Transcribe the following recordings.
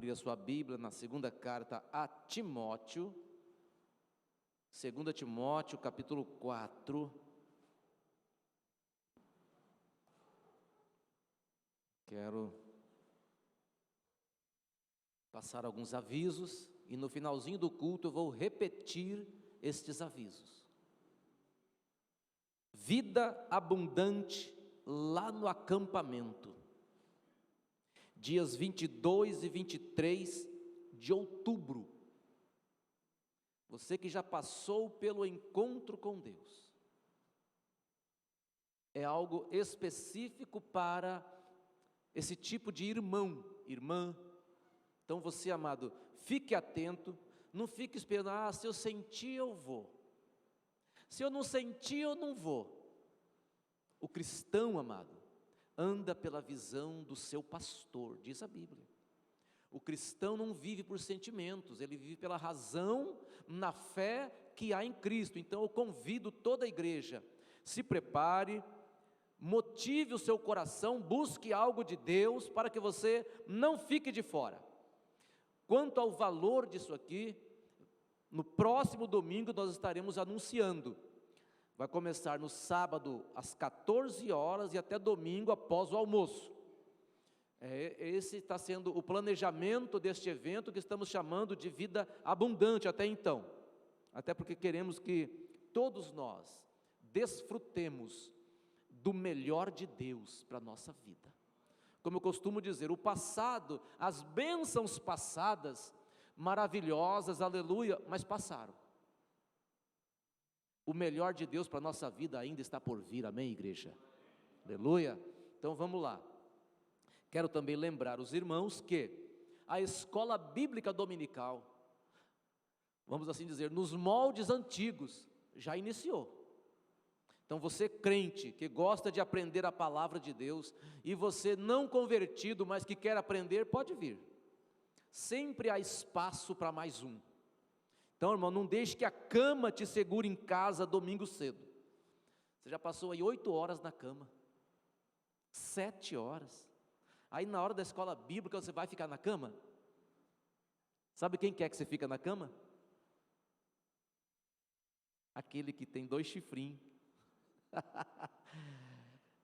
abrir a sua Bíblia na segunda carta a Timóteo, 2 Timóteo, capítulo 4. Quero passar alguns avisos e no finalzinho do culto eu vou repetir estes avisos. Vida abundante lá no acampamento, dias 22 e 23 de outubro. Você que já passou pelo encontro com Deus, é algo específico para esse tipo de irmão, irmã. Então você, amado, fique atento, não fique esperando, se eu sentir eu vou, se eu não sentir eu não vou. O cristão, amado, anda pela visão do seu pastor, diz a Bíblia. O cristão não vive por sentimentos, ele vive pela razão na fé que há em Cristo. Então eu convido toda a igreja, se prepare, motive o seu coração, busque algo de Deus para que você não fique de fora. Quanto ao valor disso aqui, no próximo domingo nós estaremos anunciando. Vai começar no sábado às 14 horas e até domingo após o almoço. Esse está sendo o planejamento deste evento que estamos chamando de vida abundante até então. Até porque queremos que todos nós desfrutemos do melhor de Deus para a nossa vida. Como eu costumo dizer, o passado, as bênçãos passadas, maravilhosas, aleluia, mas passaram. O melhor de Deus para a nossa vida ainda está por vir, amém, igreja? Aleluia. Então vamos lá. Quero também lembrar os irmãos que a escola bíblica dominical, vamos assim dizer, nos moldes antigos, já iniciou. Então você crente, que gosta de aprender a palavra de Deus, e você não convertido, mas que quer aprender, pode vir. Sempre há espaço para mais um. Então, irmão, não deixe que a cama te segure em casa domingo cedo. Você já passou aí 8 horas na cama, 7 horas. Aí na hora da escola bíblica você vai ficar na cama? Sabe quem quer que você fique na cama? Aquele que tem 2 chifrinhos.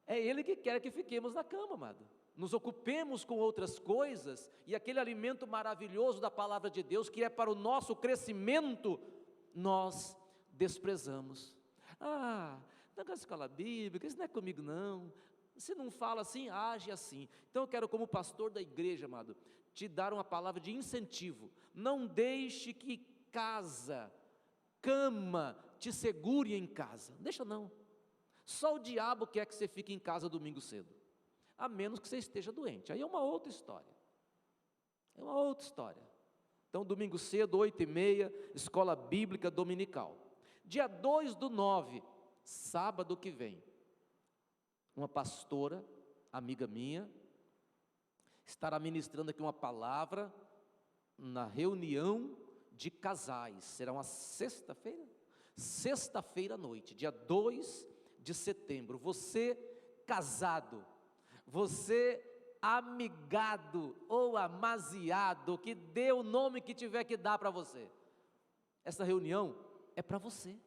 É ele que quer que fiquemos na cama, amado. Nos ocupemos com outras coisas, e aquele alimento maravilhoso da palavra de Deus, que é para o nosso crescimento, nós desprezamos. Não é escola bíblica, isso não é comigo não. Se não fala assim, age assim. Então eu quero, como pastor da igreja, amado, te dar uma palavra de incentivo. Não deixe que casa, cama, te segure em casa. Deixa não. Só o diabo quer que você fique em casa domingo cedo, a menos que você esteja doente, aí é uma outra história. Então domingo cedo, 8h30, escola bíblica dominical. Dia 2/9, sábado que vem, uma pastora, amiga minha, estará ministrando aqui uma palavra na reunião de casais. Será uma sexta-feira à noite, dia 2 de setembro. Você casado, você amigado ou amaziado, que dê o nome que tiver que dar para você, essa reunião é para você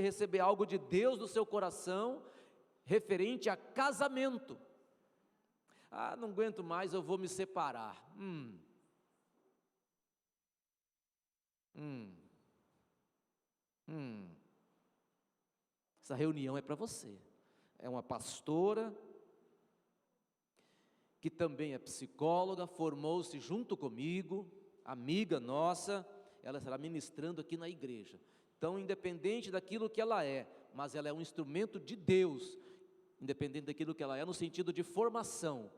receber algo de Deus no seu coração, referente a casamento. Não aguento mais, eu vou me separar. Essa reunião é para você. É uma pastora, que também é psicóloga, formou-se junto comigo, amiga nossa, ela estará ministrando aqui na igreja. Então, independente daquilo que ela é, mas ela é um instrumento de Deus, independente daquilo que ela é, no sentido de formação,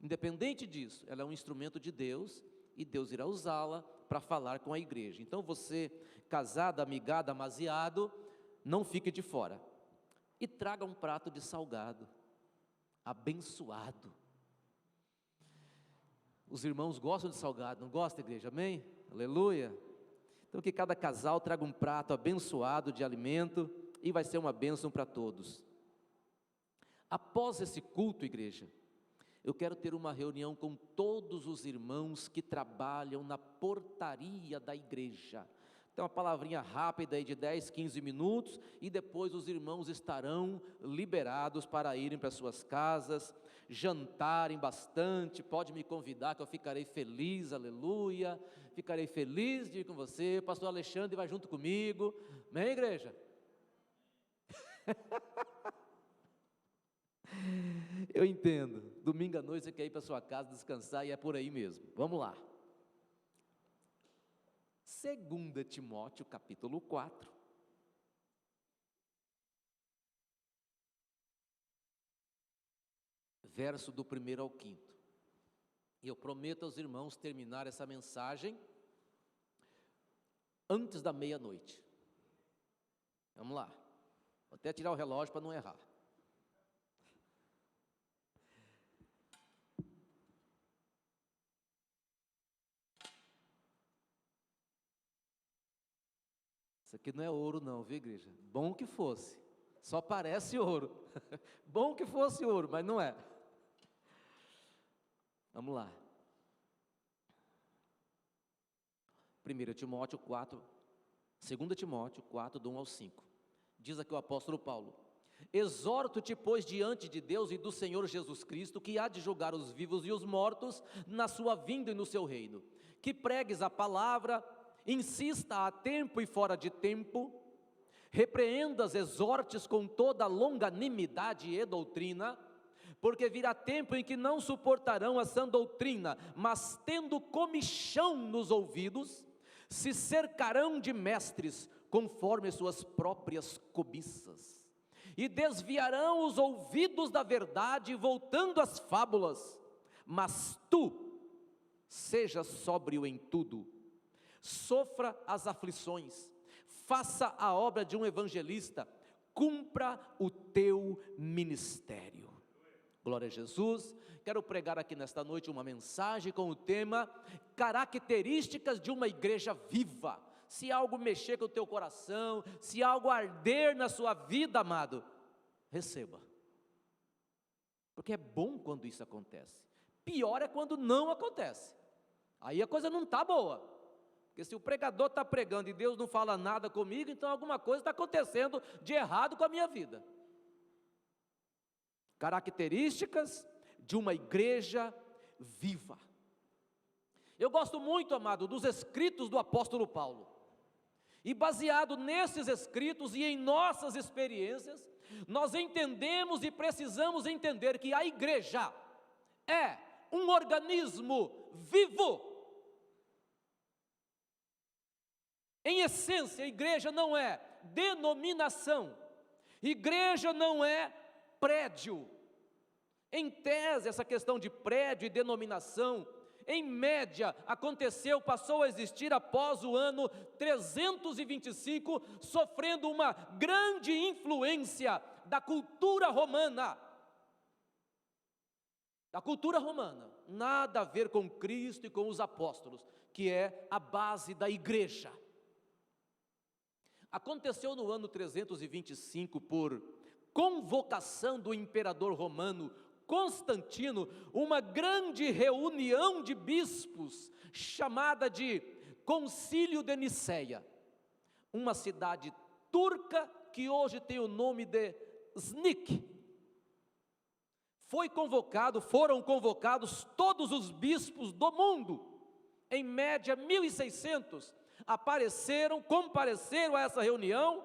independente disso, ela é um instrumento de Deus, e Deus irá usá-la para falar com a igreja. Então você, casado, amigado, amaziado, não fique de fora, e traga um prato de salgado, abençoado. Os irmãos gostam de salgado, não gostam, igreja? Amém? Aleluia. Então que cada casal traga um prato abençoado de alimento, e vai ser uma bênção para todos. Após esse culto, igreja, Eu quero ter uma reunião com todos os irmãos que trabalham na portaria da igreja. Tem uma palavrinha rápida aí de 10, 15 minutos, e depois os irmãos estarão liberados para irem para suas casas, jantarem bastante. Pode me convidar que eu ficarei feliz, aleluia. Ficarei feliz de ir com você. Pastor Alexandre vai junto comigo. Amém, igreja? Eu entendo, domingo à noite você quer ir para sua casa descansar e é por aí mesmo. Vamos lá. 2 Timóteo capítulo 4. Verso do 1º ao 5º. E eu prometo aos irmãos terminar essa mensagem antes da meia-noite. Vamos lá. Vou até tirar o relógio para não errar. Isso aqui não é ouro não, viu, igreja? Bom que fosse, só parece ouro. Bom que fosse ouro, mas não é. Vamos lá. 1 Timóteo 4, 2 Timóteo 4, do 1 ao 5. Diz aqui o apóstolo Paulo: exorto-te, pois, diante de Deus e do Senhor Jesus Cristo, que há de julgar os vivos e os mortos na sua vinda e no seu reino, que pregues a palavra, insista a tempo e fora de tempo, repreendas, exortes com toda longanimidade e doutrina, porque virá tempo em que não suportarão a sã doutrina, mas tendo comichão nos ouvidos, se cercarão de mestres, conforme suas próprias cobiças, e desviarão os ouvidos da verdade, voltando às fábulas. Mas tu, seja sóbrio em tudo, sofra as aflições, faça a obra de um evangelista, cumpra o teu ministério. Glória a Jesus. Quero pregar aqui nesta noite uma mensagem com o tema características de uma igreja viva. Se algo mexer com o teu coração, se algo arder na sua vida, amado, receba, porque é bom quando isso acontece. Pior é quando não acontece, aí a coisa não está boa. Porque se o pregador está pregando e Deus não fala nada comigo, então alguma coisa está acontecendo de errado com a minha vida. Características de uma igreja viva. Eu gosto muito, amado, dos escritos do apóstolo Paulo. E baseado nesses escritos e em nossas experiências, nós entendemos e precisamos entender que a igreja é um organismo vivo. Em essência, a igreja não é denominação, igreja não é prédio. Em tese, essa questão de prédio e denominação, em média, passou a existir após o ano 325, sofrendo uma grande influência da cultura romana. Da cultura romana, nada a ver com Cristo e com os apóstolos, que é a base da igreja. Aconteceu no ano 325, por convocação do imperador romano Constantino, uma grande reunião de bispos, chamada de Concílio de Niceia, uma cidade turca que hoje tem o nome de Snik. Foram convocados todos os bispos do mundo, em média 1.600, compareceram a essa reunião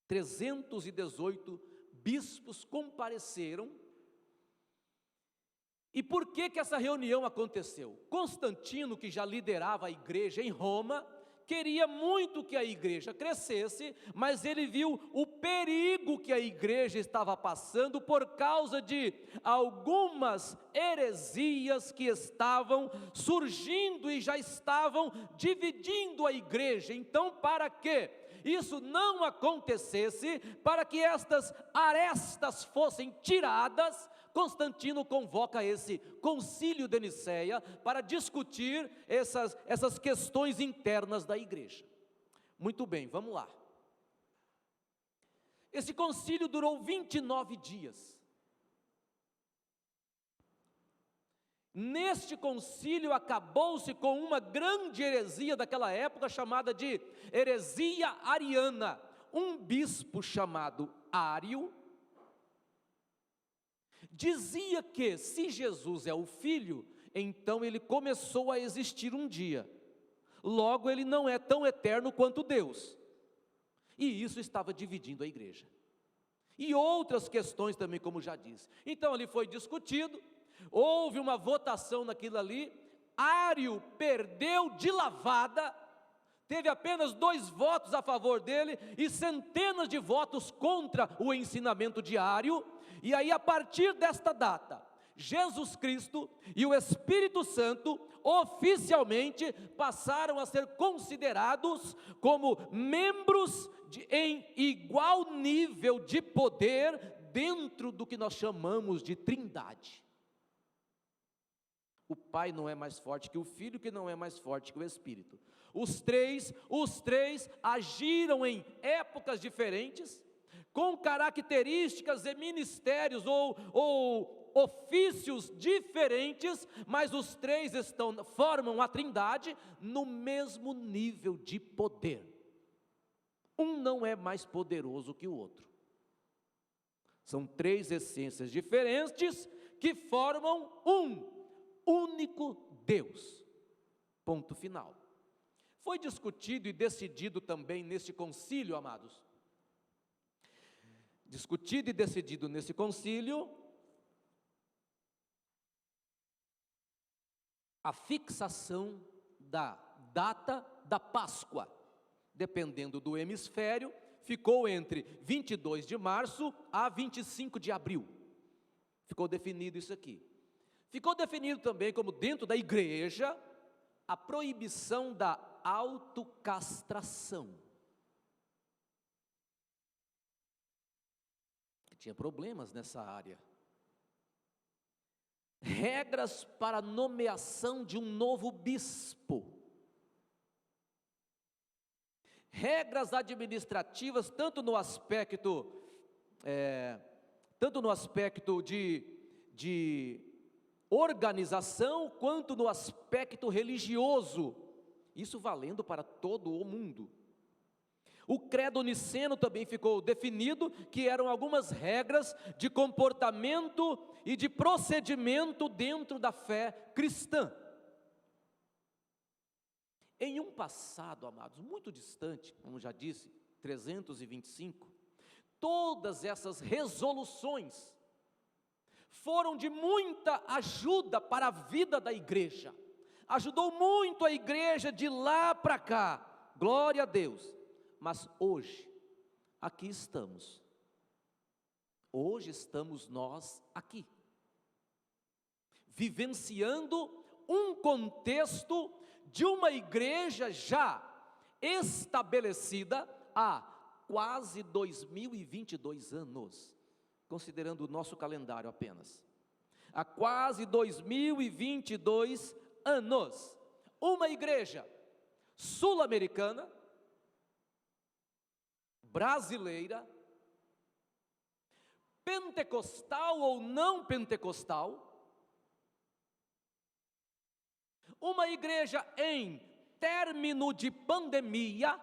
318 bispos compareceram. E por que essa reunião aconteceu? Constantino, que já liderava a igreja em Roma, queria muito que a igreja crescesse, mas ele viu o perigo que a igreja estava passando por causa de algumas heresias que estavam surgindo e já estavam dividindo a igreja. Então, para que isso não acontecesse, para que estas arestas fossem tiradas, Constantino convoca esse concílio de Niceia para discutir essas questões internas da igreja. Muito bem, vamos lá. Esse concílio durou 29 dias. Neste concílio acabou-se com uma grande heresia daquela época, chamada de heresia ariana. Um bispo chamado Ário dizia que se Jesus é o Filho, então ele começou a existir um dia. Logo, ele não é tão eterno quanto Deus. E isso estava dividindo a igreja. E outras questões também, como já disse. Então ali foi discutido, houve uma votação naquilo ali, Ário perdeu de lavada, teve apenas 2 votos a favor dele e centenas de votos contra o ensinamento de Ário. E aí, a partir desta data, Jesus Cristo e o Espírito Santo oficialmente passaram a ser considerados como membros em igual nível de poder dentro do que nós chamamos de trindade. O Pai não é mais forte que o Filho, que não é mais forte que o Espírito. Os três agiram em épocas diferentes, com características e ministérios ou ofícios diferentes, mas os três formam a trindade no mesmo nível de poder. Um não é mais poderoso que o outro. São 3 essências diferentes que formam um único Deus. Ponto final. Foi discutido e decidido também neste concílio, amados. Discutido e decidido nesse concílio a fixação da data da Páscoa, dependendo do hemisfério, ficou entre 22 de março a 25 de abril. Ficou definido isso aqui. Ficou definido também, como dentro da igreja, a proibição da autocastração. Tinha problemas nessa área. Regras para nomeação de um novo bispo. Regras administrativas, tanto no aspecto de organização, quanto no aspecto religioso. Isso valendo para todo o mundo. O credo niceno também ficou definido, que eram algumas regras de comportamento e de procedimento dentro da fé cristã. Em um passado, amados, muito distante, como já disse, 325, todas essas resoluções foram de muita ajuda para a vida da igreja. Ajudou muito a igreja de lá para cá, glória a Deus. Mas hoje, aqui estamos. Hoje estamos nós aqui, vivenciando um contexto de uma igreja já estabelecida há quase 2022 anos, considerando o nosso calendário apenas. Há quase 2022 anos, uma igreja sul-americana, brasileira, pentecostal ou não pentecostal, uma igreja em término de pandemia.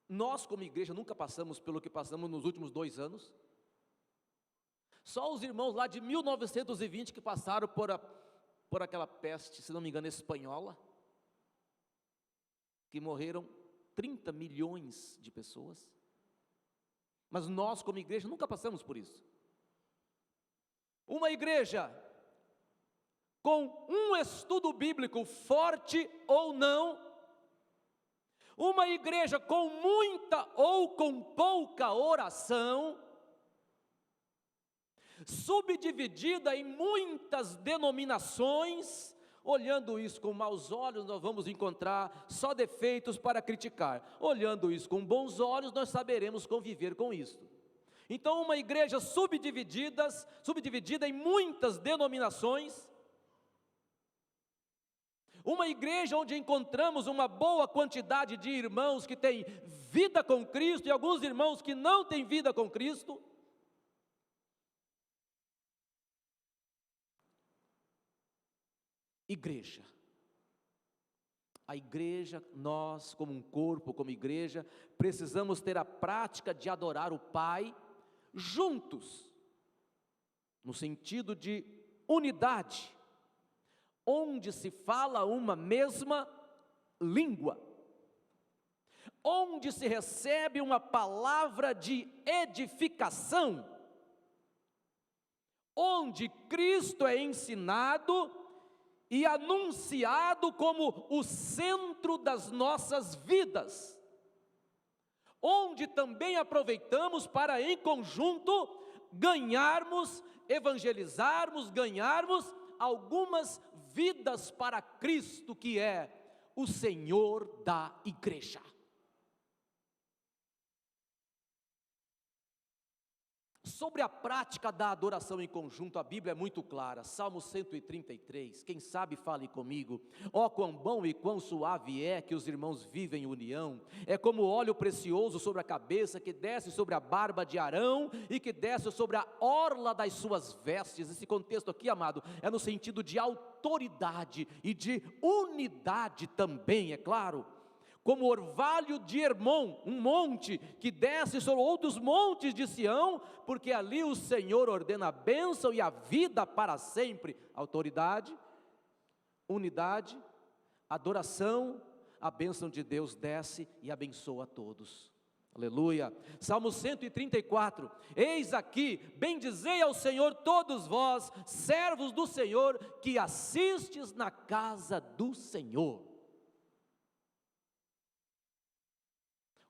Nós como igreja nunca passamos pelo que passamos nos últimos 2 anos, só os irmãos lá de 1920 que passaram por aquela peste, se não me engano, espanhola, que morreram 30 milhões de pessoas. Mas nós como igreja nunca passamos por isso. Uma igreja com um estudo bíblico forte ou não, uma igreja com muita ou com pouca oração, subdividida em muitas denominações. Olhando isso com maus olhos, nós vamos encontrar só defeitos para criticar. Olhando isso com bons olhos, nós saberemos conviver com isso. Então, uma igreja subdividida em muitas denominações, Uma igreja onde encontramos uma boa quantidade de irmãos que têm vida com Cristo e alguns irmãos que não têm vida com Cristo. Igreja. A igreja, nós como um corpo, como igreja, precisamos ter a prática de adorar o Pai juntos, no sentido de unidade, onde se fala uma mesma língua, onde se recebe uma palavra de edificação, onde Cristo é ensinado e anunciado como o centro das nossas vidas, onde também aproveitamos para em conjunto ganharmos, evangelizarmos, ganharmos algumas vidas para Cristo, que é o Senhor da igreja. Sobre a prática da adoração em conjunto, a Bíblia é muito clara. Salmo 133, quem sabe fale comigo. Ó, quão bom e quão suave é que os irmãos vivem em união. É como óleo precioso sobre a cabeça, que desce sobre a barba de Arão e que desce sobre a orla das suas vestes. Esse contexto aqui, amado, é no sentido de autoridade e de unidade também, é claro. Como orvalho de Hermon, um monte que desce sobre outros montes de Sião, porque ali o Senhor ordena a bênção e a vida para sempre. Autoridade, unidade, adoração, a bênção de Deus desce e abençoa a todos. Aleluia. Salmo 134, eis aqui, bendizei ao Senhor todos vós, servos do Senhor, que assistes na casa do Senhor.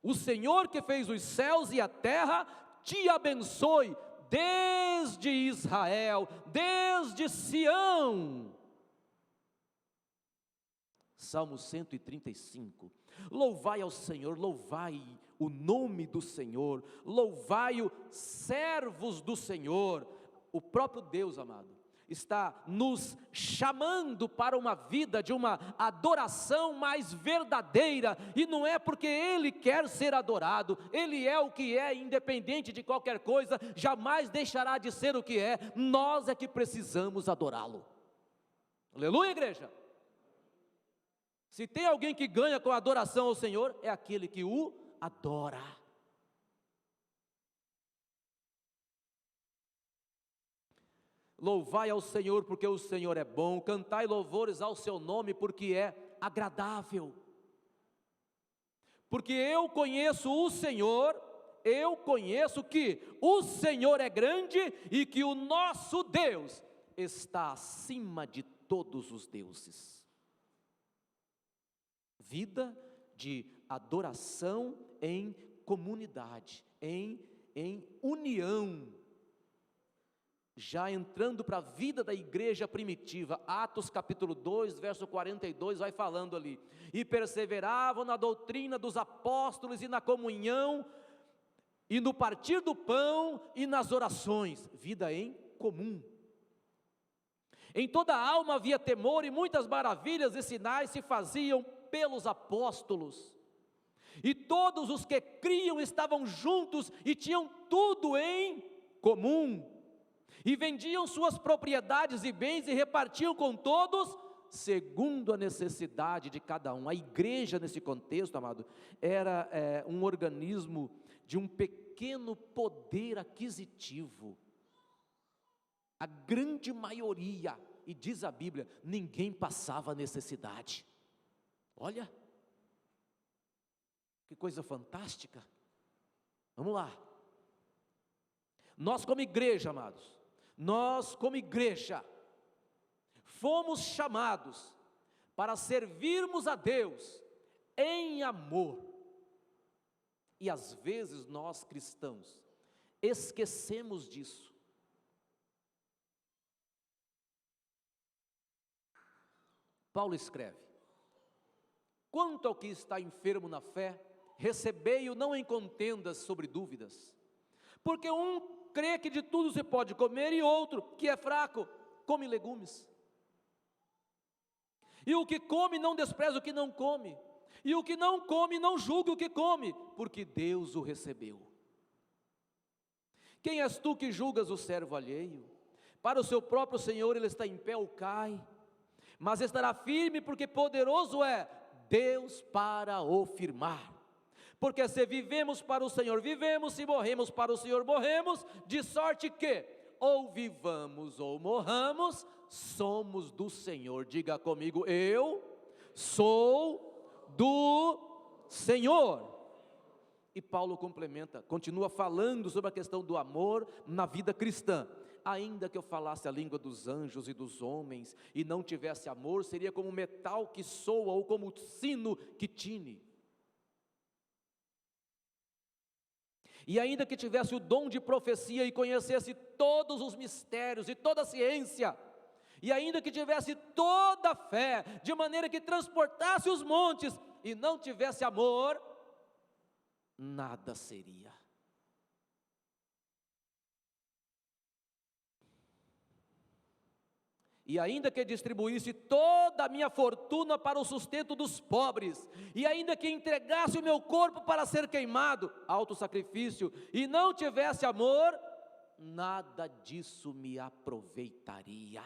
O Senhor que fez os céus e a terra, te abençoe, desde Israel, desde Sião. Salmo 135, louvai ao Senhor, louvai o nome do Senhor, louvai-o, servos do Senhor. O próprio Deus, amado, está nos chamando para uma vida de uma adoração mais verdadeira, e não é porque Ele quer ser adorado, Ele é o que é, independente de qualquer coisa, jamais deixará de ser o que é, nós é que precisamos adorá-lo. Aleluia, igreja. Se tem alguém que ganha com a adoração ao Senhor, é aquele que o adora. Louvai ao Senhor, porque o Senhor é bom, cantai louvores ao seu nome, porque é agradável. Porque eu conheço o Senhor, eu conheço que o Senhor é grande e que o nosso Deus está acima de todos os deuses. Vida de adoração em comunidade, em união. Já entrando para a vida da igreja primitiva, Atos capítulo 2, verso 42, vai falando ali, e perseveravam na doutrina dos apóstolos e na comunhão, e no partir do pão e nas orações, vida em comum. Em toda a alma havia temor, e muitas maravilhas e sinais se faziam pelos apóstolos, e todos os que criam estavam juntos, e tinham tudo em comum, e vendiam suas propriedades e bens e repartiam com todos, segundo a necessidade de cada um. A igreja nesse contexto, amado, era um organismo de um pequeno poder aquisitivo. A grande maioria, e diz a Bíblia, ninguém passava necessidade. Olha, que coisa fantástica. Vamos lá. Nós como igreja, amados, nós como igreja, fomos chamados para servirmos a Deus em amor, e às vezes nós cristãos esquecemos disso. Paulo escreve, quanto ao que está enfermo na fé, recebei-o não em contendas sobre dúvidas, porque um crê que de tudo se pode comer, e outro, que é fraco, come legumes. E o que come não despreza o que não come. E o que não come não julga o que come, porque Deus o recebeu. Quem és tu que julgas o servo alheio? Para o seu próprio Senhor ele está em pé ou cai, mas estará firme, porque poderoso é Deus para o firmar. Porque se vivemos para o Senhor, vivemos, se morremos para o Senhor, morremos, de sorte que, ou vivamos ou morramos, somos do Senhor. Diga comigo: eu sou do Senhor. E Paulo complementa, continua falando sobre a questão do amor na vida cristã. Ainda que eu falasse a língua dos anjos e dos homens, e não tivesse amor, seria como metal que soa, ou como sino que tine. E ainda que tivesse o dom de profecia, e conhecesse todos os mistérios e toda a ciência, e ainda que tivesse toda a fé, de maneira que transportasse os montes, e não tivesse amor, nada seria. E ainda que distribuísse toda a minha fortuna para o sustento dos pobres, e ainda que entregasse o meu corpo para ser queimado, autossacrifício, e não tivesse amor, nada disso me aproveitaria.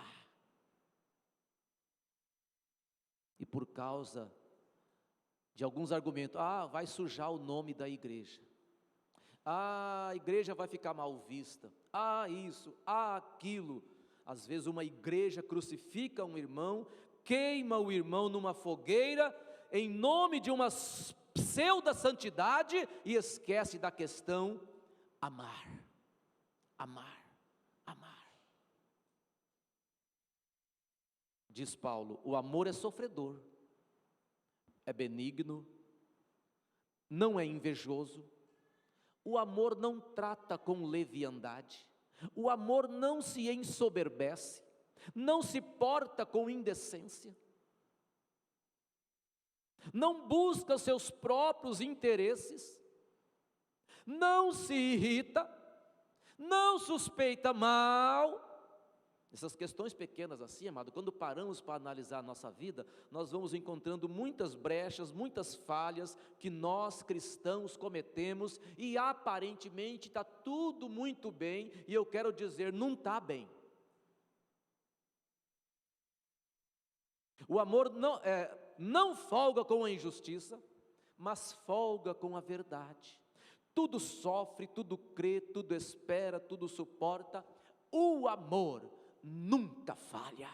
E por causa de alguns argumentos, vai sujar o nome da igreja, a igreja vai ficar mal vista, isso, aquilo. Às vezes uma igreja crucifica um irmão, queima o irmão numa fogueira, em nome de uma pseudo-santidade, e esquece da questão amar, amar, amar. Diz Paulo, o amor é sofredor, é benigno, não é invejoso, o amor não trata com leviandade, o amor não se ensoberbece, não se porta com indecência, não busca seus próprios interesses, não se irrita, não suspeita mal. Essas questões pequenas assim, amado, quando paramos para analisar a nossa vida, nós vamos encontrando muitas brechas, muitas falhas que nós cristãos cometemos, e aparentemente está tudo muito bem, e eu quero dizer, não está bem. O amor não folga com a injustiça, mas folga com a verdade. Tudo sofre, tudo crê, tudo espera, tudo suporta. O amor nunca falha.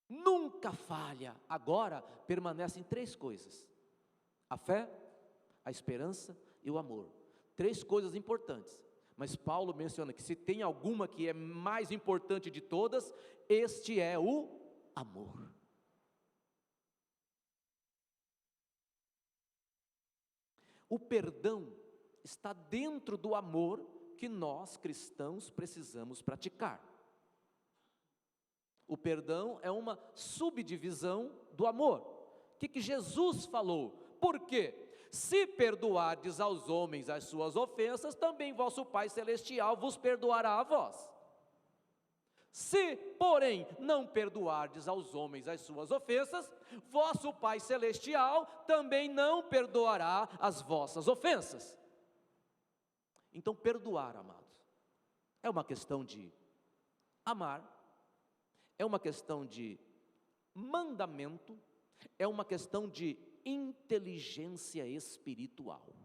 Nunca falha. Agora permanecem três coisas: a fé, a esperança e o amor. Três coisas importantes. Mas Paulo menciona que se tem alguma que é mais importante de todas, este é o amor. O perdão está dentro do amor que nós cristãos precisamos praticar. O perdão é uma subdivisão do amor. O que Jesus falou? Por quê? Se perdoardes aos homens as suas ofensas, também vosso Pai Celestial vos perdoará a vós. Se, porém, não perdoardes aos homens as suas ofensas, vosso Pai Celestial também não perdoará as vossas ofensas. Então, perdoar, amados, é uma questão de amar, é uma questão de mandamento, é uma questão de inteligência espiritual.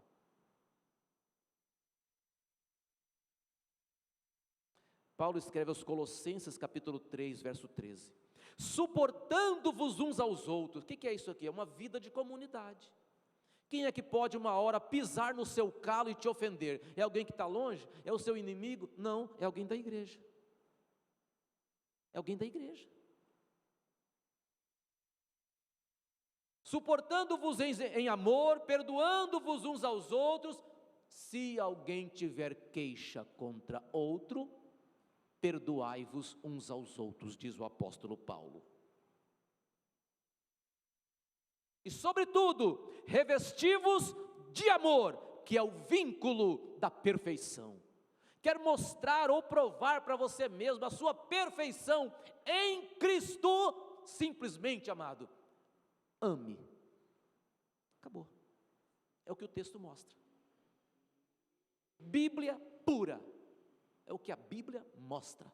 Paulo escreve aos Colossenses capítulo 3, verso 13, suportando-vos uns aos outros. O que é isso aqui? É uma vida de comunidade. Quem é que pode uma hora pisar no seu calo e te ofender? É alguém que está longe? É o seu inimigo? Não, é alguém da igreja. É alguém da igreja. Suportando-vos em amor, perdoando-vos uns aos outros, se alguém tiver queixa contra outro, perdoai-vos uns aos outros, diz o apóstolo Paulo. E sobretudo, revesti-vos de amor, que é o vínculo da perfeição. quer mostrar ou provar para você mesmo a sua perfeição em Cristo, simplesmente, amado, ame. Acabou. É o que o texto mostra. Bíblia pura. É o que a Bíblia mostra.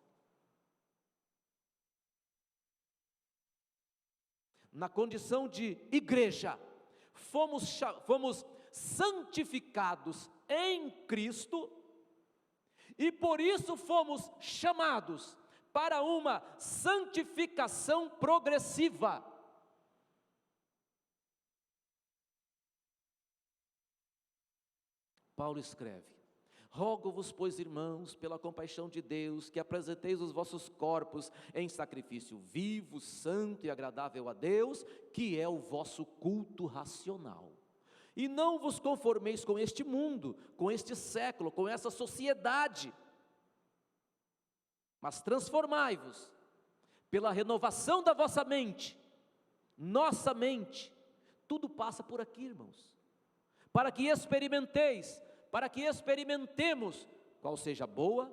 Na condição de igreja, fomos santificados em Cristo, e por isso fomos chamados para uma santificação progressiva. Paulo escreve: rogo-vos, pois, irmãos, pela compaixão de Deus, que apresenteis os vossos corpos em sacrifício vivo, santo e agradável a Deus, que é o vosso culto racional. E não vos conformeis com este mundo, com este século, com essa sociedade, mas transformai-vos pela renovação da vossa mente, nossa mente. Tudo passa por aqui, irmãos, para que experimentemos qual seja a boa,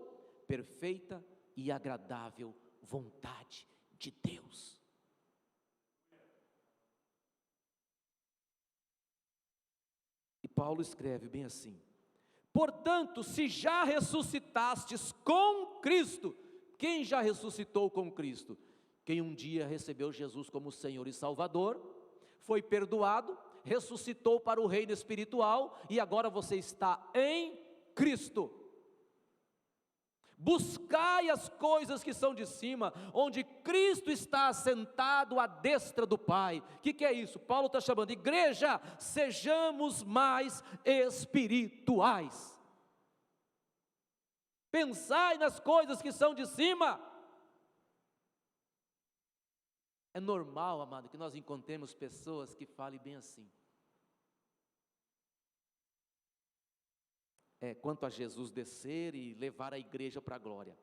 perfeita e agradável vontade de Deus. E Paulo escreve bem assim: portanto, se já ressuscitastes com Cristo. Quem já ressuscitou com Cristo? Quem um dia recebeu Jesus como Senhor e Salvador, foi perdoado, ressuscitou para o reino espiritual, e agora você está em Cristo. Buscai as coisas que são de cima, onde Cristo está assentado à destra do Pai. O que é isso? Paulo está chamando, igreja, sejamos mais espirituais. Pensai nas coisas que são de cima. É normal, amado, que nós encontremos pessoas que falem bem assim: quanto a Jesus descer e levar a igreja para a glória.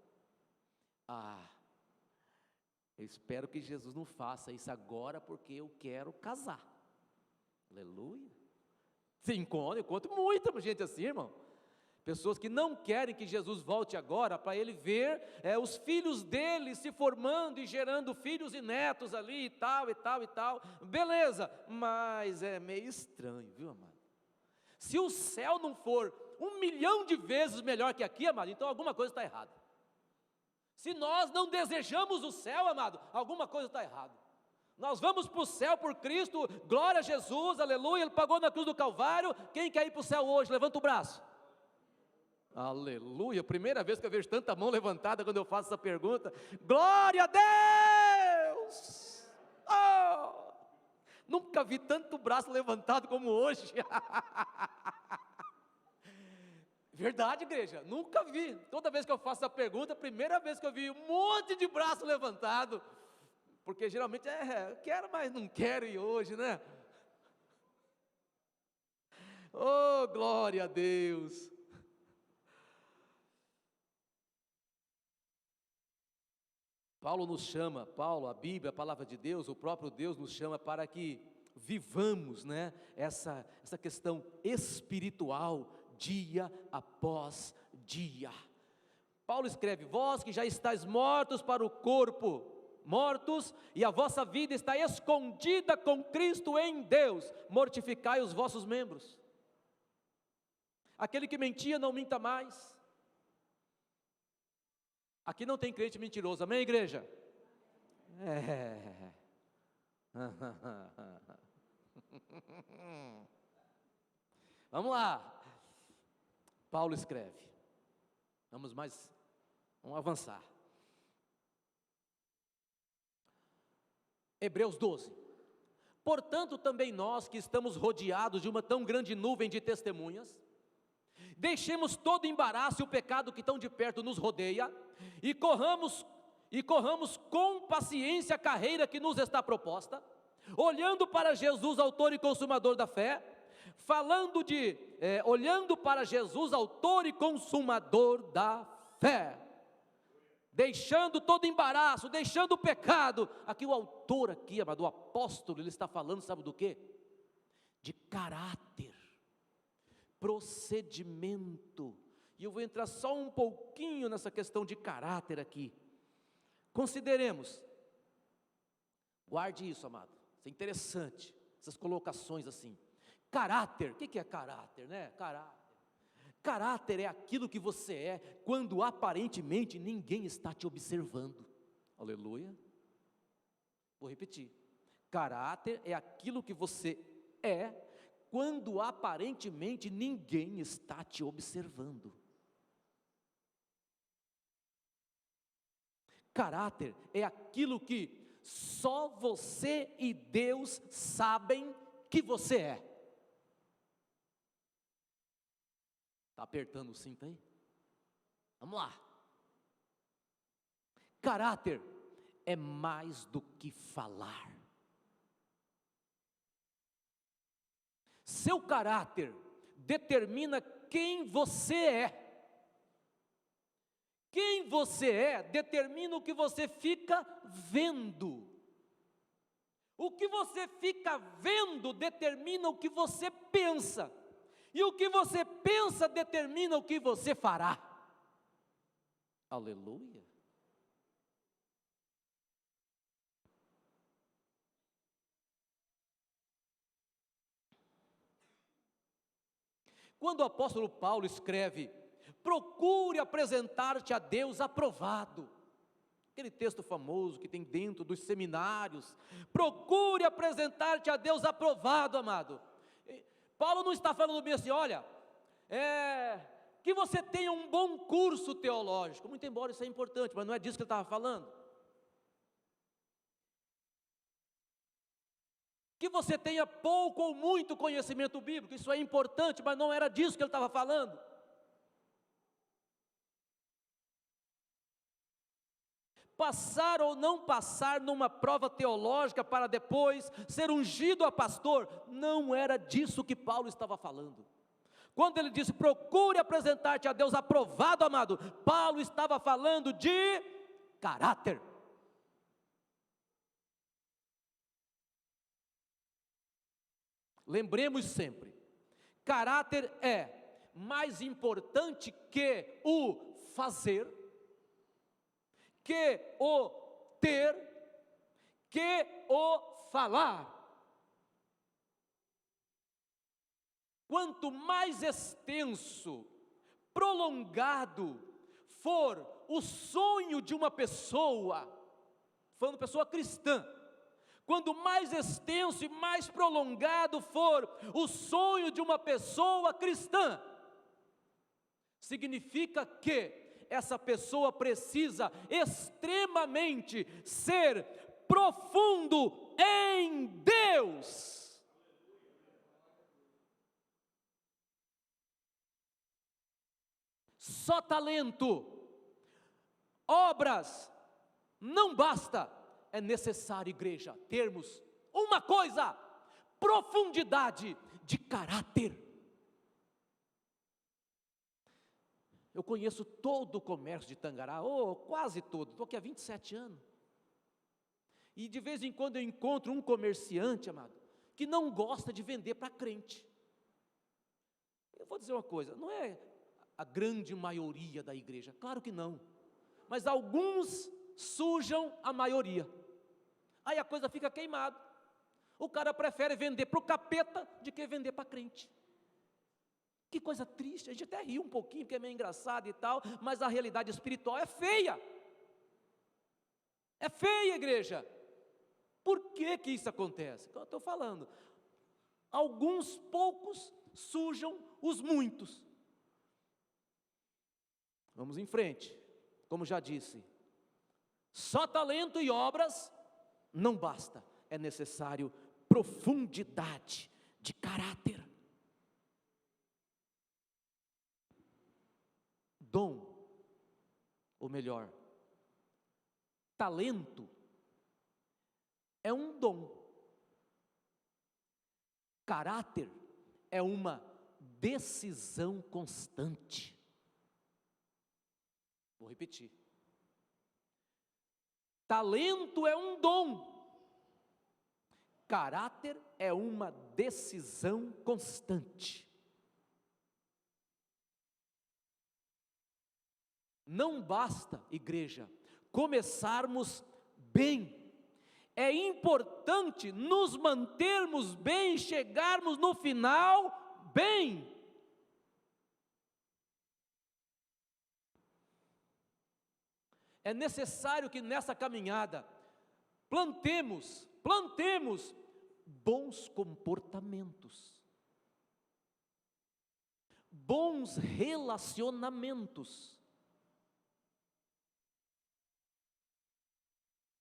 Eu espero que Jesus não faça isso agora, porque eu quero casar. Aleluia. Eu encontro muita gente assim, irmão. Pessoas que não querem que Jesus volte agora, para ele ver os filhos dele se formando e gerando filhos e netos ali, e tal, e tal, e tal. Beleza, mas é meio estranho, viu, amado? Se o céu não for 1 milhão de vezes melhor que aqui, amado, então alguma coisa está errada. Se nós não desejamos o céu, amado, alguma coisa está errada. Nós vamos para o céu por Cristo, glória a Jesus, aleluia, Ele pagou na cruz do Calvário. Quem quer ir para o céu hoje? Levanta o braço. Aleluia, primeira vez que eu vejo tanta mão levantada quando eu faço essa pergunta. Glória a Deus! Oh, nunca vi tanto braço levantado como hoje. Verdade, igreja, nunca vi. Toda vez que eu faço essa pergunta, primeira vez que eu vi um monte de braço levantado, porque geralmente eu quero, mas não quero ir hoje, né? Oh, glória a Deus! Paulo, a Bíblia, a palavra de Deus, o próprio Deus nos chama para que vivamos, né, essa questão espiritual, dia após dia. Paulo escreve: vós que já estáis mortos para o corpo, mortos, e a vossa vida está escondida com Cristo em Deus, mortificai os vossos membros. Aquele que mentia, não minta mais. Aqui não tem crente mentiroso, amém, igreja? Vamos lá. Paulo escreve. Vamos avançar. Hebreus 12. Portanto, também nós que estamos rodeados de uma tão grande nuvem de testemunhas, deixemos todo embaraço e o pecado que tão de perto nos rodeia, e corramos com paciência a carreira que nos está proposta, olhando para Jesus, autor e consumador da fé, olhando para Jesus, autor e consumador da fé, deixando todo embaraço, deixando o pecado. Aqui o autor, amado, o apóstolo, ele está falando, sabe do quê? De caráter, procedimento E eu vou entrar só um pouquinho nessa questão de caráter aqui. Consideremos, guarde isso, amado, isso é interessante, essas colocações assim. Caráter, o que é caráter, né? Caráter é aquilo que você é quando aparentemente ninguém está te observando. Aleluia. Vou repetir. Caráter é aquilo que você é quando aparentemente ninguém está te observando. Caráter é aquilo que só você e Deus sabem que você é. Está apertando o cinto aí? Vamos lá. Caráter é mais do que falar. Seu caráter determina quem você é. Quem você é determina o que você fica vendo. O que você fica vendo determina o que você pensa. E o que você pensa determina o que você fará. Aleluia. Quando o apóstolo Paulo escreve: procure apresentar-te a Deus aprovado, aquele texto famoso que tem dentro dos seminários, procure apresentar-te a Deus aprovado, amado. Paulo não está falando bem assim, olha, que você tenha um bom curso teológico, muito embora isso é importante, mas não é disso que ele estava falando. Que você tenha pouco ou muito conhecimento bíblico, isso é importante, mas não era disso que ele estava falando. Passar ou não passar numa prova teológica para depois ser ungido a pastor, não era disso que Paulo estava falando. Quando ele disse, procure apresentar-te a Deus aprovado, amado, Paulo estava falando de caráter. Lembremos sempre, caráter é mais importante que o fazer, que o ter, que o falar. Quanto mais extenso, prolongado for o sonho de uma pessoa, falando pessoa cristã, quanto mais extenso e mais prolongado for o sonho de uma pessoa cristã, significa que essa pessoa precisa extremamente ser profundo em Deus. Só talento, obras, não basta. É necessário, igreja, termos uma coisa: profundidade de caráter. Eu conheço todo o comércio de Tangará, quase todo, estou aqui há 27 anos. E de vez em quando eu encontro um comerciante, amado, que não gosta de vender para crente. Eu vou dizer uma coisa, não é a grande maioria da igreja, claro que não, mas alguns sujam a maioria. Aí a coisa fica queimada. O cara prefere vender para o capeta do que vender para crente. Que coisa triste, a gente até ri um pouquinho, porque é meio engraçado e tal, mas a realidade espiritual é feia. É feia, igreja. Por que que isso acontece? Eu estou falando, alguns poucos sujam os muitos. Vamos em frente, como já disse, só talento e obras não basta, é necessário profundidade de caráter. Dom, ou melhor, talento é um dom. Caráter é uma decisão constante. Vou repetir. Talento é um dom. Caráter é uma decisão constante. Não basta, igreja, começarmos bem. É importante nos mantermos bem, chegarmos no final bem. É necessário que nessa caminhada plantemos bons comportamentos, bons relacionamentos,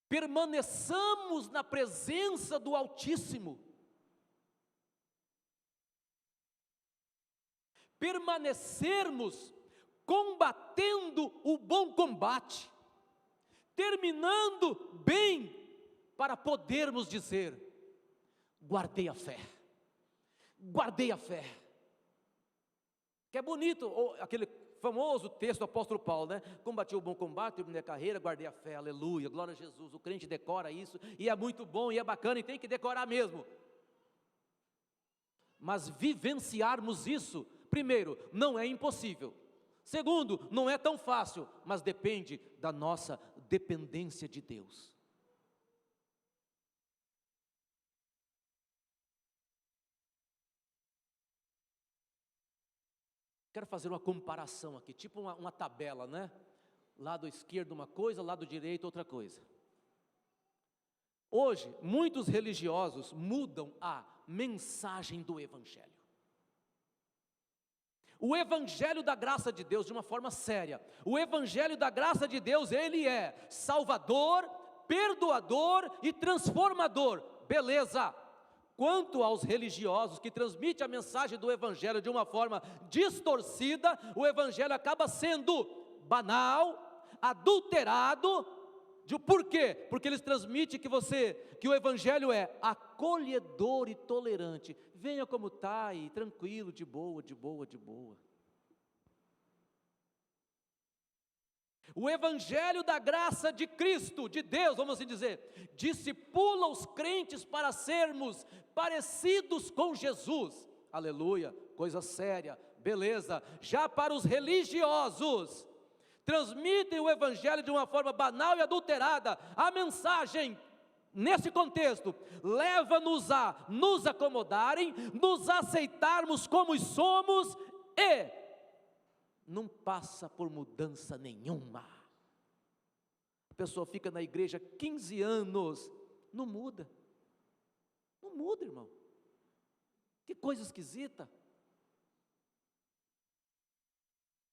permaneçamos na presença do Altíssimo, permanecermos combatendo o bom combate, terminando bem, para podermos dizer: guardei a fé, guardei a fé. Que é bonito, aquele famoso texto do apóstolo Paulo, né? Combati o bom combate, terminei a carreira, guardei a fé, aleluia, glória a Jesus. O crente decora isso, e é muito bom, e é bacana, e tem que decorar mesmo. Mas vivenciarmos isso, primeiro, não é impossível. Segundo, não é tão fácil, mas depende da nossa dependência de Deus. Quero fazer uma comparação aqui, tipo uma tabela, né? Lado esquerdo uma coisa, lado direito outra coisa. Hoje, muitos religiosos mudam a mensagem do Evangelho. O Evangelho da graça de Deus, de uma forma séria, o Evangelho da graça de Deus, ele é salvador, perdoador e transformador, beleza. Quanto aos religiosos que transmitem a mensagem do Evangelho de uma forma distorcida, o Evangelho acaba sendo banal, adulterado. Por quê? Porque eles transmitem que o Evangelho é acolhedor e tolerante. Venha como está aí, tranquilo, de boa, de boa, de boa. O Evangelho da graça de Cristo, de Deus, vamos assim dizer, discipula os crentes para sermos parecidos com Jesus. Aleluia, coisa séria, beleza. Já para os religiosos, transmitem o Evangelho de uma forma banal e adulterada. A mensagem, nesse contexto, leva-nos a nos acomodarem, nos aceitarmos como somos e não passa por mudança nenhuma. A pessoa fica na igreja 15 anos, não muda, irmão. Que coisa esquisita.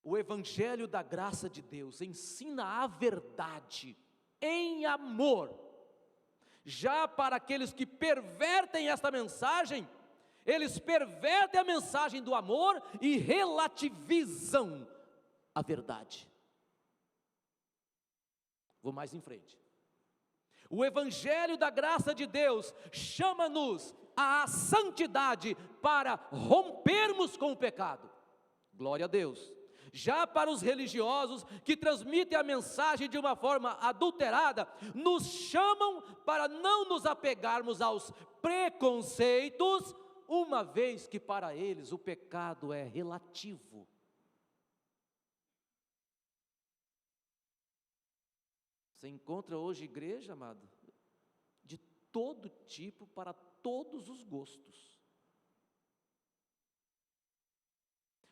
O Evangelho da graça de Deus ensina a verdade em amor. Já para aqueles que pervertem esta mensagem, eles pervertem a mensagem do amor e relativizam a verdade. Vou mais em frente. O Evangelho da graça de Deus chama-nos à santidade para rompermos com o pecado. Glória a Deus. Já para os religiosos que transmitem a mensagem de uma forma adulterada, nos chamam para não nos apegarmos aos preconceitos, uma vez que para eles o pecado é relativo. Você encontra hoje igreja, amado, de todo tipo, para todos os gostos.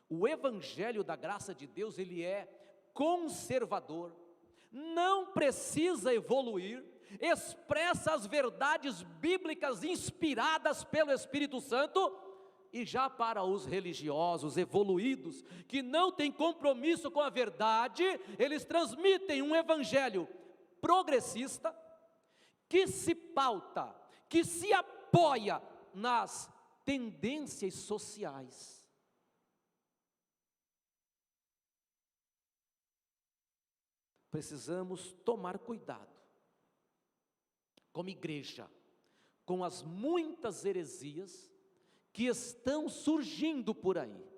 O Evangelho da graça de Deus, ele é conservador, não precisa evoluir, expressa as verdades bíblicas inspiradas pelo Espírito Santo. E já para os religiosos evoluídos, que não têm compromisso com a verdade, eles transmitem um evangelho progressista, que se pauta, que se apoia nas tendências sociais. Precisamos tomar cuidado, como igreja, com as muitas heresias que estão surgindo por aí.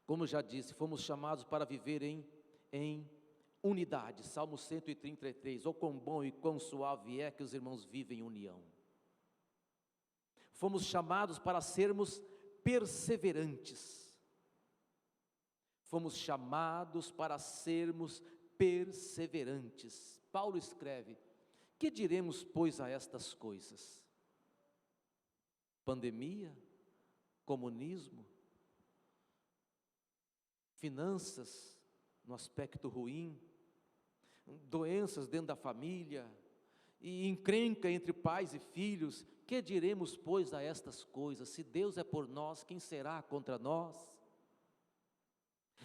Como já disse, fomos chamados para viver em unidade. Salmo 133, oh quão bom e quão suave é que os irmãos vivem em união. Fomos chamados para sermos perseverantes. fomos chamados para sermos perseverantes. Paulo escreve: que diremos, pois, a estas coisas? Pandemia, comunismo, finanças no aspecto ruim, doenças dentro da família, e encrenca entre pais e filhos. Que diremos, pois, a estas coisas? Se Deus é por nós, quem será contra nós?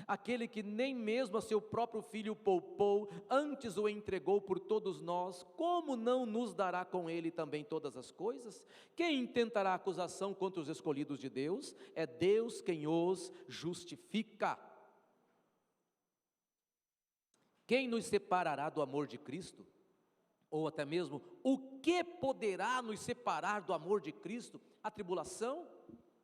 Aquele que nem mesmo a seu próprio filho poupou, antes o entregou por todos nós, como não nos dará com ele também todas as coisas? Quem intentará acusação contra os escolhidos de Deus? É Deus quem os justifica. Quem nos separará do amor de Cristo? Ou até mesmo, o que poderá nos separar do amor de Cristo? A tribulação,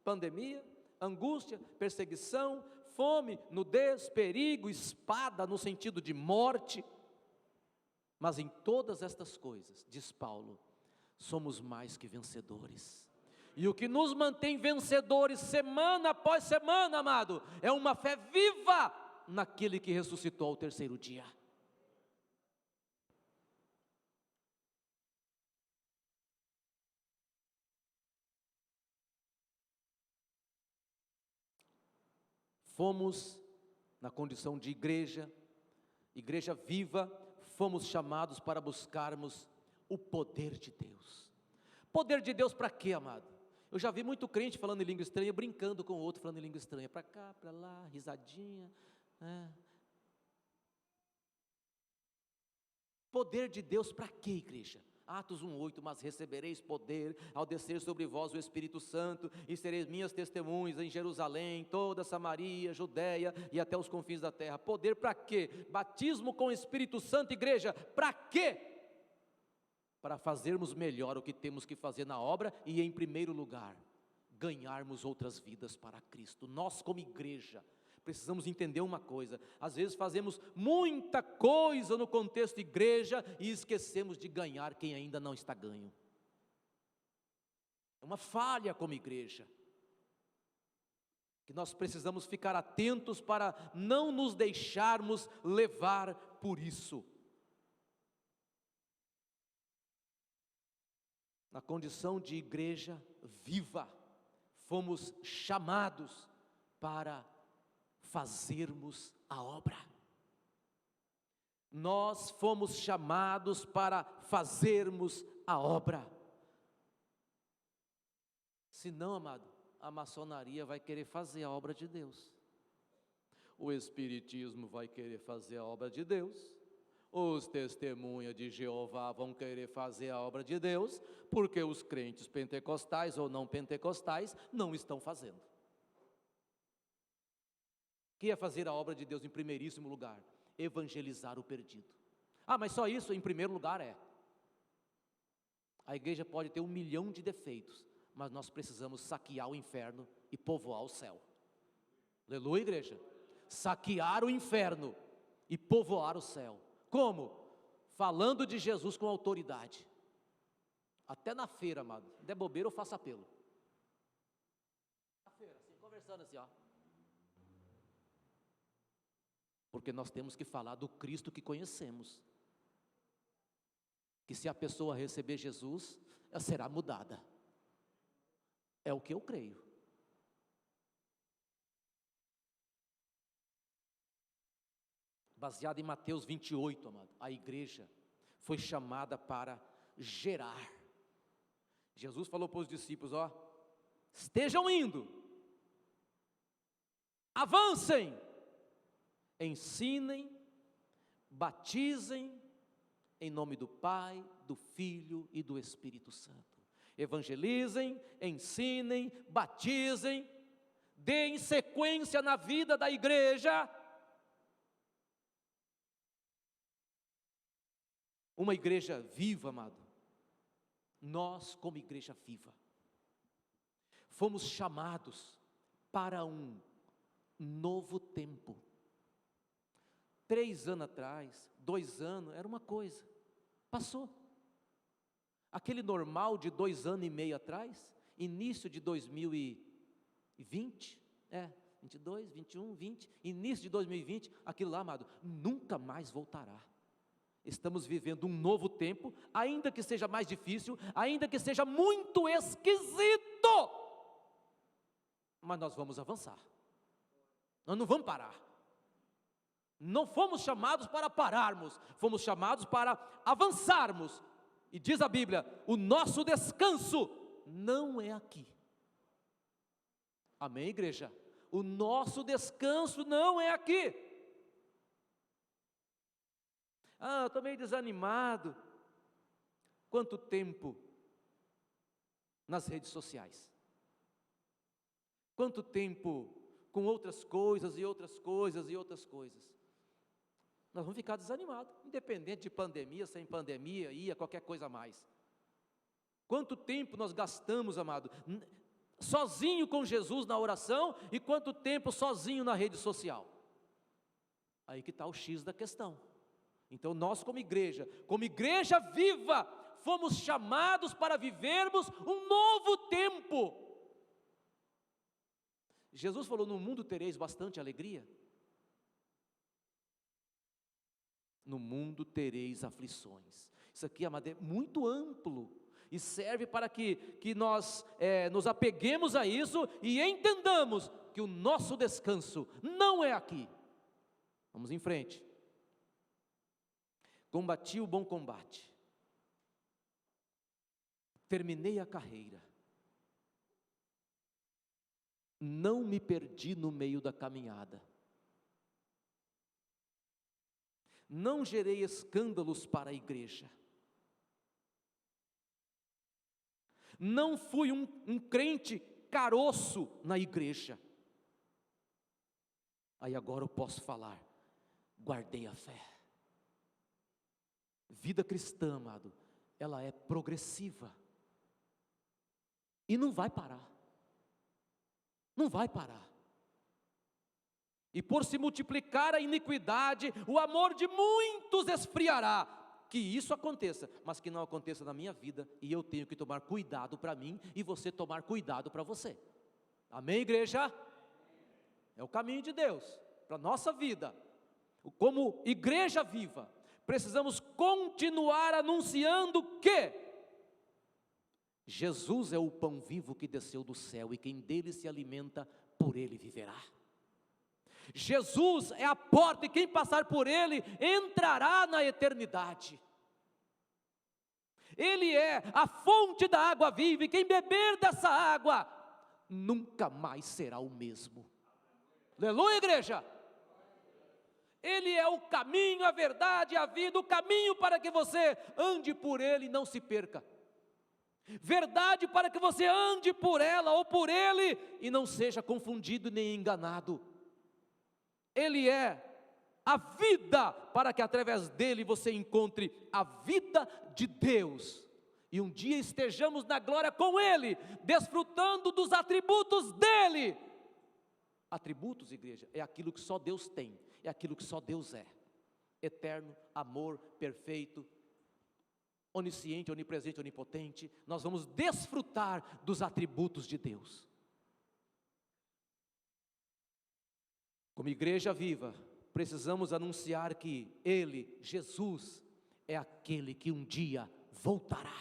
pandemia, angústia, perseguição, fome, nudez, perigo, espada no sentido de morte. Mas em todas estas coisas, diz Paulo, somos mais que vencedores. E o que nos mantém vencedores semana após semana, amado, é uma fé viva naquele que ressuscitou ao terceiro dia. Fomos, na condição de igreja viva, fomos chamados para buscarmos o poder de Deus. Poder de Deus para quê, amado? Eu já vi muito crente falando em língua estranha, brincando com o outro, falando em língua estranha, para cá, para lá, risadinha. Poder de Deus para quê, igreja? Atos 1:8, mas recebereis poder ao descer sobre vós o Espírito Santo, e sereis minhas testemunhas em Jerusalém, toda Samaria, Judeia e até os confins da terra. Poder para quê? Batismo com o Espírito Santo, igreja, para quê? Para fazermos melhor o que temos que fazer na obra e, em primeiro lugar, ganharmos outras vidas para Cristo. Nós, como igreja, precisamos entender uma coisa: às vezes fazemos muita coisa no contexto igreja e esquecemos de ganhar quem ainda não está ganho. É uma falha como igreja, que nós precisamos ficar atentos para não nos deixarmos levar por isso. Na condição de igreja viva, fomos chamados para fazermos a obra. Nós fomos chamados para fazermos a obra. Se não, amado, a maçonaria vai querer fazer a obra de Deus, o espiritismo vai querer fazer a obra de Deus, os testemunhas de Jeová vão querer fazer a obra de Deus, porque os crentes pentecostais ou não pentecostais não estão fazendo. Que é fazer a obra de Deus em primeiríssimo lugar? Evangelizar o perdido. Mas só isso em primeiro lugar é. A igreja pode ter 1 milhão de defeitos, mas nós precisamos saquear o inferno e povoar o céu. Aleluia, igreja. Saquear o inferno e povoar o céu. Como? Falando de Jesus com autoridade. Até na feira, amado. Se der bobeira, eu faço apelo. Na feira, assim, conversando assim, ó. Porque nós temos que falar do Cristo que conhecemos. Que se a pessoa receber Jesus, ela será mudada. É o que eu creio. Baseado em Mateus 28, amado, a igreja foi chamada para gerar. Jesus falou para os discípulos, estejam indo, avancem, ensinem, batizem, em nome do Pai, do Filho e do Espírito Santo. Evangelizem, ensinem, batizem, deem sequência na vida da igreja. Uma igreja viva, amado. Nós, como igreja viva, fomos chamados para um novo tempo. 3 anos atrás, 2 anos, era uma coisa, passou. Aquele normal de 2 anos e meio atrás, início de 2020, 22, 21, 20, início de 2020, aquilo lá, amado, nunca mais voltará. Estamos vivendo um novo tempo, ainda que seja mais difícil, ainda que seja muito esquisito, mas nós vamos avançar, nós não vamos parar. Não fomos chamados para pararmos, fomos chamados para avançarmos. E diz a Bíblia, o nosso descanso não é aqui. Amém, igreja? O nosso descanso não é aqui. Eu estou meio desanimado. Quanto tempo nas redes sociais? Quanto tempo com outras coisas e outras coisas e outras coisas? Nós vamos ficar desanimados, independente de pandemia, sem pandemia, ia qualquer coisa a mais. Quanto tempo nós gastamos, amado, sozinho com Jesus na oração, e quanto tempo sozinho na rede social? Aí que está o X da questão. Então nós como igreja viva, fomos chamados para vivermos um novo tempo. Jesus falou, no mundo tereis bastante alegria. No mundo tereis aflições. Isso aqui, amado, é muito amplo, e serve para que nós nos apeguemos a isso, e entendamos que o nosso descanso não é aqui. Vamos em frente. Combati o bom combate, terminei a carreira, não me perdi no meio da caminhada, não gerei escândalos para a igreja, não fui um crente caroço na igreja. Aí agora eu posso falar, guardei a fé. Vida cristã, amado, ela é progressiva, e não vai parar, não vai parar. E por se multiplicar a iniquidade, o amor de muitos esfriará. Que isso aconteça, mas que não aconteça na minha vida, e eu tenho que tomar cuidado para mim, e você tomar cuidado para você. Amém, igreja? É o caminho de Deus para a nossa vida. Como igreja viva, precisamos continuar anunciando que Jesus é o pão vivo que desceu do céu, e quem dele se alimenta, por ele viverá. Jesus é a porta, e quem passar por ele entrará na eternidade. Ele é a fonte da água viva, e quem beber dessa água nunca mais será o mesmo. Aleluia, igreja. Ele é o caminho, a verdade e a vida, o caminho para que você ande por ele e não se perca. Verdade para que você ande por ela ou por ele e não seja confundido nem enganado. Ele é a vida para que através dele você encontre a vida de Deus. E um dia estejamos na glória com ele, desfrutando dos atributos dele. Atributos, igreja, é aquilo que só Deus tem, é aquilo que só Deus é: eterno, amor, perfeito, onisciente, onipresente, onipotente. Nós vamos desfrutar dos atributos de Deus. Como igreja viva, precisamos anunciar que Ele, Jesus, é aquele que um dia voltará.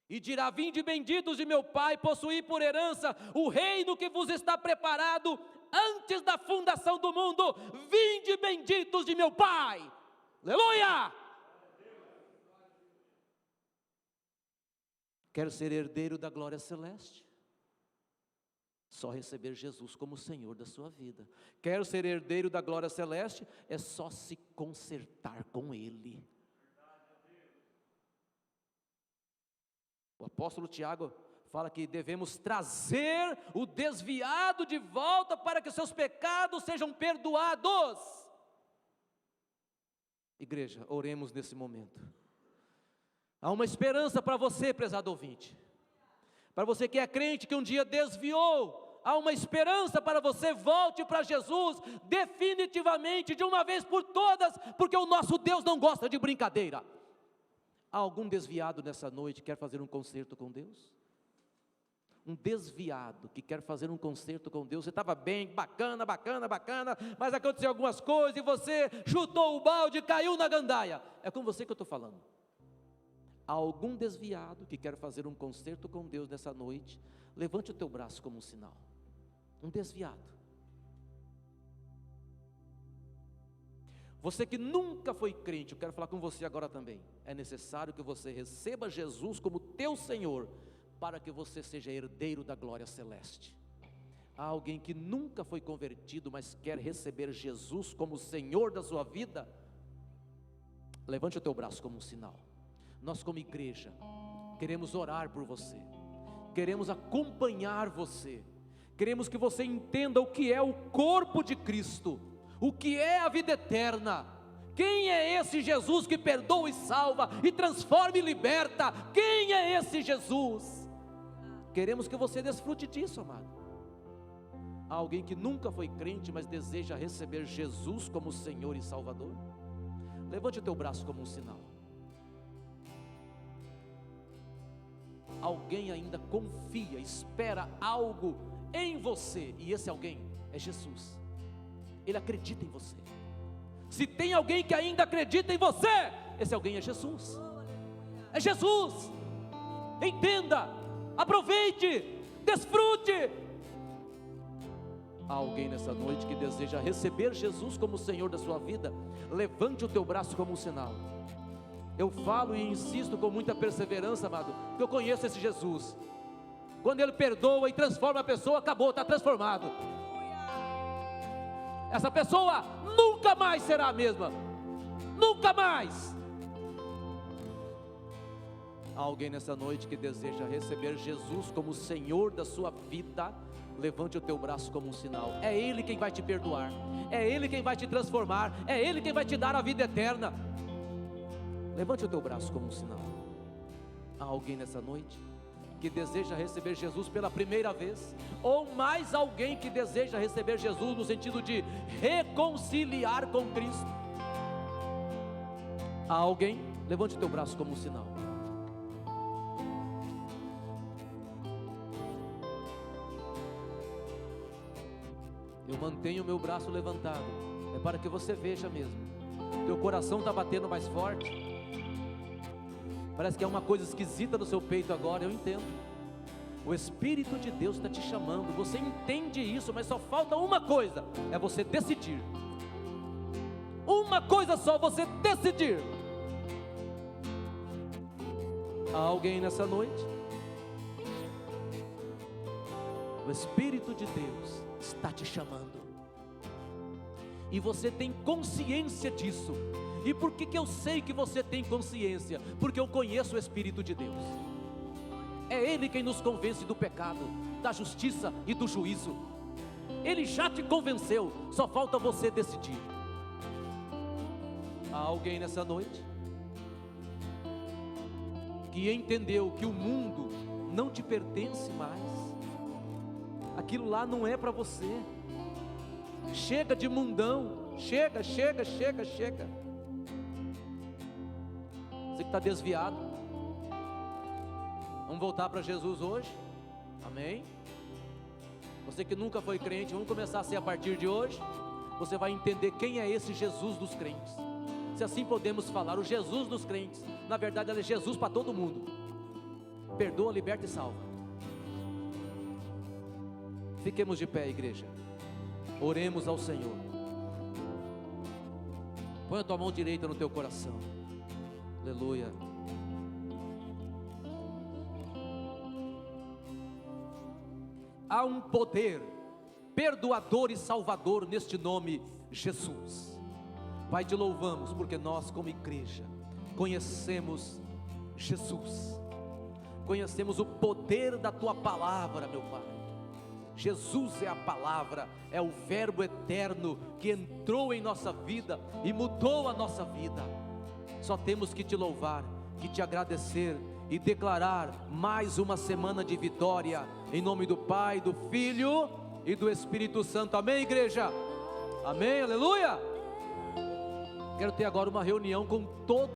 E dirá: vinde benditos de meu Pai, possuí por herança o reino que vos está preparado antes da fundação do mundo. Vinde benditos de meu Pai. Aleluia! Quero ser herdeiro da glória celeste? Só receber Jesus como Senhor da sua vida. Quero ser herdeiro da glória celeste? É só se consertar com Ele. O apóstolo Tiago fala que devemos trazer o desviado de volta para que seus pecados sejam perdoados. Igreja, oremos nesse momento. Há uma esperança para você, prezado ouvinte. Para você que é crente, que um dia desviou, há uma esperança para você. Volte para Jesus definitivamente, de uma vez por todas, porque o nosso Deus não gosta de brincadeira. Há algum desviado nessa noite que quer fazer um concerto com Deus? um desviado que quer fazer um concerto com Deus. Você estava bem, bacana, mas aconteceu algumas coisas e você chutou o balde, caiu na gandaia. É com você que eu estou falando. Há algum desviado que quer fazer um concerto com Deus nessa noite? Levante o teu braço como um sinal. Um desviado. Você que nunca foi crente, eu quero falar com você agora também. É necessário que você receba Jesus como teu Senhor, para que você seja herdeiro da glória celeste. Há alguém que nunca foi convertido, mas quer receber Jesus como Senhor da sua vida? Levante o teu braço como um sinal. Nós como igreja, queremos orar por você, queremos acompanhar você, queremos que você entenda o que é o corpo de Cristo, o que é a vida eterna. Quem é esse Jesus que perdoa e salva, e transforma e liberta? Quem é esse Jesus? Queremos que você desfrute disso, amado. Há alguém que nunca foi crente, mas deseja receber Jesus como Senhor e Salvador? Levante o teu braço como um sinal. Alguém ainda confia, espera algo em você, e esse alguém é Jesus. Ele acredita em você. Se tem alguém que ainda acredita em você, esse alguém é Jesus. É Jesus. Entenda, aproveite, desfrute. Há alguém nessa noite que deseja receber Jesus como Senhor da sua vida? Levante o teu braço como um sinal. Eu falo e insisto com muita perseverança, amado, que eu conheço esse Jesus. Quando Ele perdoa e transforma a pessoa, acabou, está transformado. Essa pessoa nunca mais será a mesma. Nunca mais. Há alguém nessa noite que deseja receber Jesus como Senhor da sua vida? Levante o teu braço como um sinal. É Ele quem vai te perdoar, é Ele quem vai te transformar, é Ele quem vai te dar a vida eterna. Levante o teu braço como um sinal. Há alguém nessa noite que deseja receber Jesus pela primeira vez? Ou mais alguém que deseja receber Jesus no sentido de reconciliar com Cristo? Há alguém? Levante o teu braço como um sinal. Eu mantenho o meu braço levantado, é para que você veja mesmo. Teu coração está batendo mais forte. Parece que é uma coisa esquisita no seu peito agora, eu entendo. O Espírito de Deus está te chamando, você entende isso, mas só falta uma coisa, é você decidir. Uma coisa só, você decidir. Há alguém nessa noite? O Espírito de Deus está te chamando, e você tem consciência disso. E por que eu sei que você tem consciência? Porque eu conheço o Espírito de Deus. É Ele quem nos convence do pecado, da justiça e do juízo. Ele já te convenceu, só falta você decidir. Há alguém nessa noite que entendeu que o mundo não te pertence mais? Aquilo lá não é para você. Chega de mundão, chega. Você que está desviado, vamos voltar para Jesus hoje, amém? Você que nunca foi crente, vamos começar a ser a partir de hoje. Você vai entender quem é esse Jesus dos crentes, se assim podemos falar. O Jesus dos crentes, na verdade ele é Jesus para todo mundo. Perdoa, liberta e salva. Fiquemos de pé, igreja. Oremos ao Senhor. Põe a tua mão direita no teu coração. Aleluia. Há um poder perdoador e salvador neste nome, Jesus. Pai, te louvamos porque nós como igreja conhecemos Jesus, conhecemos o poder da tua palavra, meu Pai. Jesus é a palavra, é o verbo eterno que entrou em nossa vida e mudou a nossa vida. Só temos que te louvar, que te agradecer e declarar mais uma semana de vitória, em nome do Pai, do Filho e do Espírito Santo. Amém, igreja? Amém, aleluia. Quero ter agora uma reunião com todos